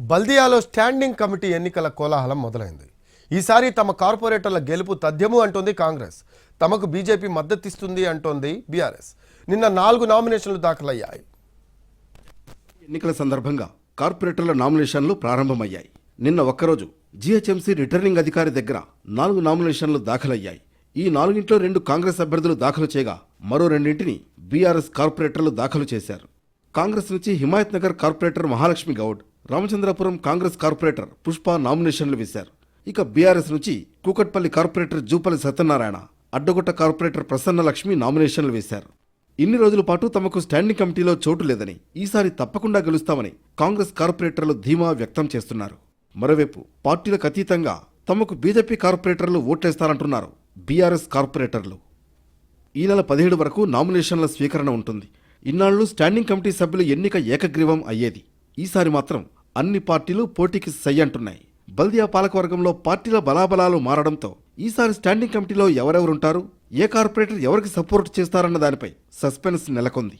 బల్దియాలో standing committee ఎన్నికల కోలాహలం మొదలైంది. ఈసారి తమ కార్పొరేటర్ల గెలుపు తథ్యము అంటోంది కాంగ్రెస్. తమకు బీజేపీ మద్దతిస్తుంది అంటోంది బీఆర్ఎస్. నిన్న 4 నామినేషన్లు దాఖలయ్యాయి. ఎన్నికల సందర్భంగా కార్పొరేటర్ల నామినేషన్లు ప్రారంభమయ్యాయి. నిన్న ఒక్కరోజు జీహెచ్ఎంసీ రిటర్నింగ్ అధికారి దగ్గర 4 నామినేషన్లు దాఖలయ్యాయి. ఈ 4 2 కాంగ్రెస్ అభ్యర్థులు దాఖలు చేయగా మరో 2 బీఆర్ఎస్ కార్పొరేటర్లు దాఖలు చేశారు. కాంగ్రెస్ నుంచి హిమాయత్ నగర్ కార్పొరేటర్ మహాలక్ష్మి గౌడ్, రామచంద్రపురం కాంగ్రెస్ కార్పొరేటర్ పుష్ప నామినేషన్లు వేశారు. ఇక బీఆర్ఎస్ నుంచి కూకట్పల్లి కార్పొరేటర్ జూపల్లి సత్యనారాయణ, అడ్డగొట్ట కార్పొరేటర్ ప్రసన్న లక్ష్మి నామినేషన్లు వేశారు. ఇన్ని రోజుల పాటు తమకు స్టాండింగ్ కమిటీలో చోటు లేదని, ఈసారి తప్పకుండా గెలుస్తామని కాంగ్రెస్ కార్పొరేటర్లు ధీమా వ్యక్తం చేస్తున్నారు. మరోవైపు పార్టీలకు అతీతంగా తమకు బీజేపీ కార్పొరేటర్లు ఓట్లేస్తారంటున్నారు బీఆర్ఎస్ కార్పొరేటర్లు. ఈ నెల 17 వరకు నామినేషన్ల స్వీకరణ ఉంటుంది. ఇన్నాళ్లు స్టాండింగ్ కమిటీ సభ్యుల ఎన్నిక ఏకగ్రీవం అయ్యేది. ఈసారి మాత్రం అన్ని పార్టీలు పోటీకి సై అంటున్నాయి. బల్దియా పాలకవర్గంలో పార్టీల బలాబలాలు మారడంతో ఈసారి స్టాండింగ్ కమిటీలో ఎవరెవరుంటారు, ఏ కార్పొరేటర్ ఎవరికి సపోర్ట్ చేస్తారన్న దానిపై సస్పెన్స్ నెలకొంది.